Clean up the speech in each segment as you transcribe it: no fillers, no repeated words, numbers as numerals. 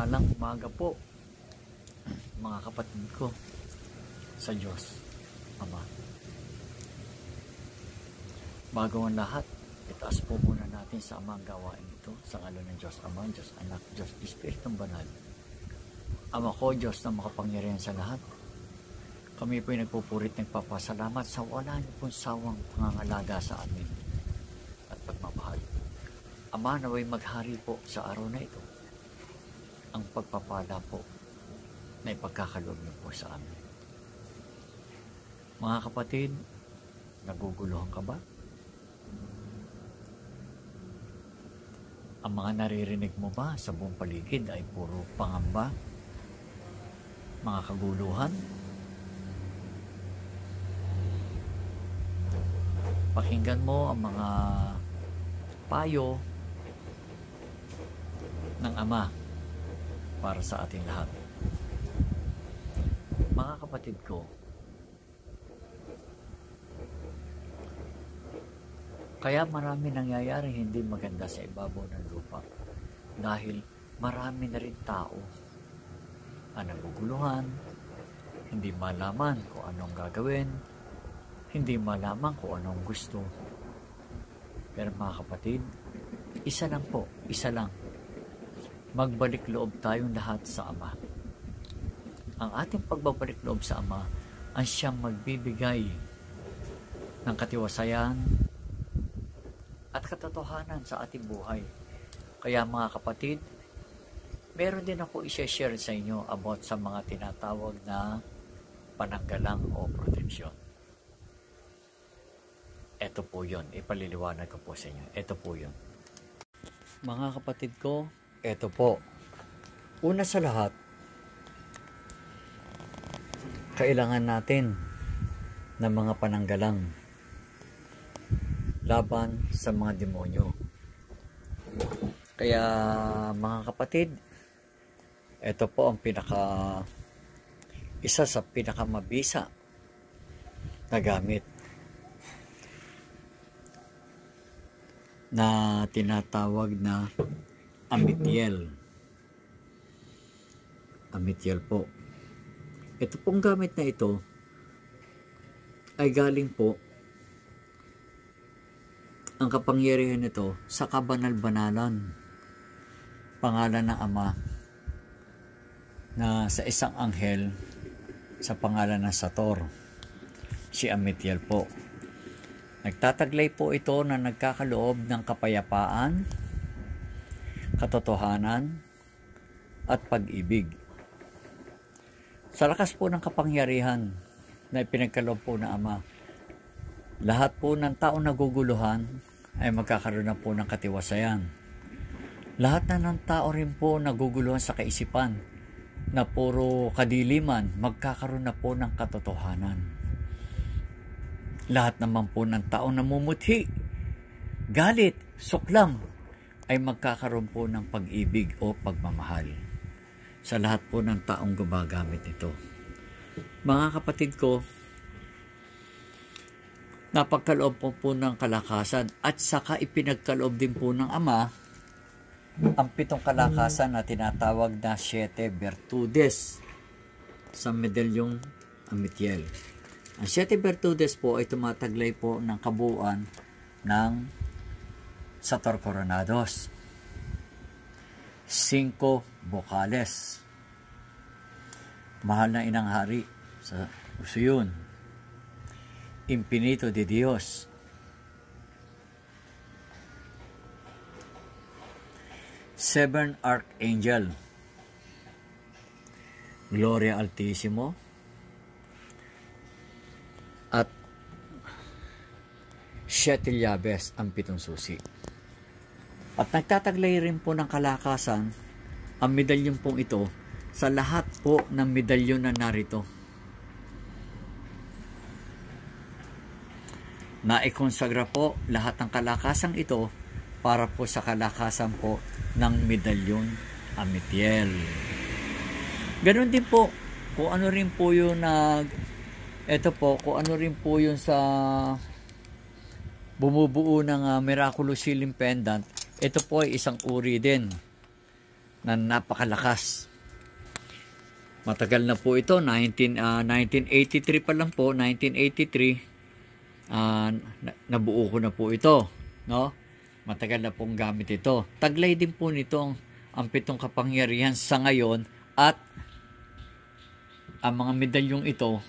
Mapagpalang umaga po mga kapatid ko sa Diyos Ama. Bago ang lahat, itaas po muna natin sa Ama ang gawain ito sa ngalan ng Diyos Ama, Diyos Anak, Diyos Espiritong Banal. Ama ko, Diyos na makapangyarihan sa lahat, kami po'y nagpupurit nagpapasalamat sa wala niyo pong sawang pangangalaga sa amin at pagmamahal. Ama, naway maghari po sa araw na ito ang pagpapala po na ipagkakaloob niyo po sa amin. Mga kapatid, naguguluhan ka ba? Ang mga naririnig mo ba sa buong paligid ay puro pangamba, mga kaguluhan? Pakinggan mo ang mga payo ng Ama para sa ating lahat. Mga kapatid ko, kaya marami nangyayari hindi maganda sa ibabaw ng lupa dahil marami na rin tao ang naguguluhan, hindi malaman kung anong gagawin, hindi malaman kung anong gusto. Pero mga kapatid, isa lang po, isa lang. Magbalik loob tayong lahat sa Ama. Ang ating pagbabalik loob sa Ama ang siyang magbibigay ng katiwasayan at katotohanan sa ating buhay. Kaya mga kapatid, meron din ako i-share sa inyo about sa mga tinatawag na pananggalang o proteksyon. Ito po yun, ipaliliwanag ko po sa inyo. Ito po yun. Mga kapatid ko, ito po. Una sa lahat, kailangan natin ng mga pananggalang laban sa mga demonyo. Kaya mga kapatid, ito po ang isa sa pinakamabisa na gamit na tinatawag na Amitiel. Amitiel po. Ito pong gamit na ito ay galing po ang kapangyarihan nito sa kabanal-banalan, pangalan ng Ama na sa isang anghel sa pangalan ng Sator, si Amitiel po. Nagtataglay po ito na nagkakaloob ng kapayapaan, katotohanan, at pag-ibig. Sa lakas po ng kapangyarihan na ipinagkaloob po ng Ama, lahat po ng taong naguguluhan ay magkakaroon na po ng katiwasayan. Lahat na ng tao rin po naguguluhan sa kaisipan na puro kadiliman, magkakaroon na po ng katotohanan. Lahat naman po ng taong namumuthi, galit, suklam, ay magkakaroon po ng pag-ibig o pagmamahal sa lahat po ng taong gumagamit ito. Mga kapatid ko, napagkaloob po ng kalakasan at saka ipinagkaloob din po ng Ama ang 7 kalakasan na tinatawag na 7 Virtudes sa medalyong Amitiel. Ang 7 Virtudes po ay tumataglay po ng kabuuan ng Sator Coronados, 5 Vocales, Mahal na Inang Hari sa Usuyon, Infinito de Dios, 7 Archangel, Gloria Altissimo, at 7 Llaves, ang 7 susi. At nagtataglay rin po ng kalakasan ang medalyon pong ito sa lahat po ng medalyon na narito. Naikonsagra po lahat ng kalakasang ito para po sa kalakasan po ng medalyon Amitiel. Ganon din po kung ano rin po yung kung ano rin po yung sa bumubuo ng Miraculous Healing Pendant. Ito po ay isang uri din na napakalakas. Matagal na po ito, 1983 pa lang po, 1983, nabuo ko na po ito, no? Matagal na pong gamit ito. Taglay din po nitong ang 7 kapangyarihan sa ngayon, at ang mga medalyong ito,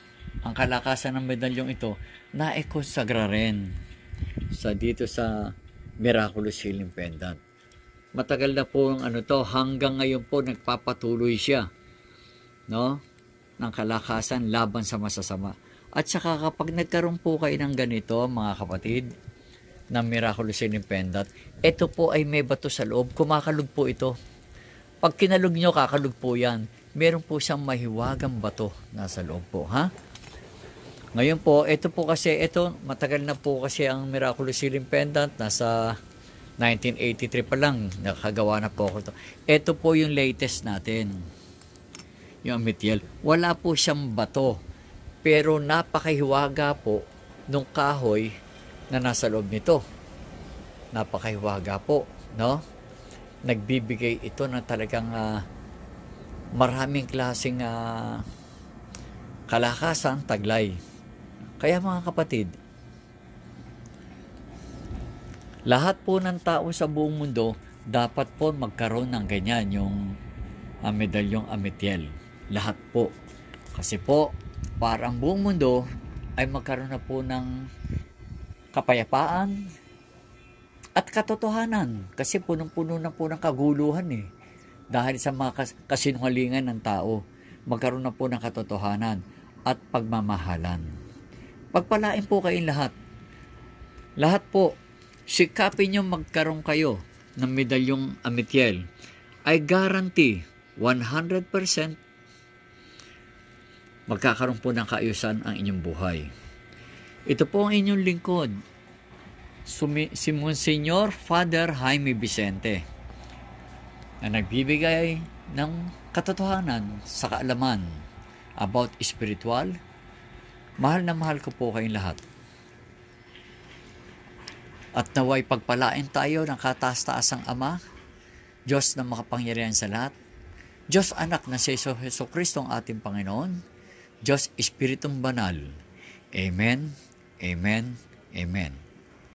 ang kalakasan ng medalyong ito, na-konsagra rin dito sa Miraculous Healing Pendant. Matagal na po ang hanggang ngayon po nagpapatuloy siya, no, ng kalakasan laban sa masasama. At saka kapag nagkaroon po kayo ng ganito, mga kapatid, ng Miraculous Healing Pendant, ito po ay may bato sa loob, kumakalog po ito. Pag kinalog nyo, kakalog po yan. Meron po siyang mahiwagang bato nasa loob po, ha? Ngayon po, ito po kasi, matagal na po kasi ang Miraculous Healing Pendant, nasa 1983 pa lang, nakagawa na po ako ito. Ito po yung latest natin, yung Amethyl. Wala po siyang bato, pero napakahiwaga po nung kahoy na nasa loob nito. Napakahiwaga po, no? Nagbibigay ito ng talagang maraming klaseng kalakasan, taglay. Kaya mga kapatid, lahat po ng tao sa buong mundo dapat po magkaroon ng ganyan, yung medalyong Amethyl. Lahat po. Kasi po, para ang buong mundo ay magkaroon na po ng kapayapaan at katotohanan. Kasi punong-puno na po ng kaguluhan dahil sa mga kasinungalingan ng tao. Magkaroon na po ng katotohanan at pagmamahalan. Pagpalain po kayong lahat. Lahat po, sikapin nyo magkaroon kayo ng medalyong Amethyl. I guarantee 100% magkakaroon po ng kaayusan ang inyong buhay. Ito po ang inyong lingkod, si Monsignor Father Jaime Vicente, na nagbibigay ng katotohanan sa kaalaman about spiritual. Mahal na mahal ko po kayong lahat. At naway pagpalain tayo ng kataas-taasang Ama, Diyos na makapangyarihan sa lahat, Diyos Anak na si Jesucristo ang ating Panginoon, Diyos Espiritong Banal. Amen, Amen, Amen.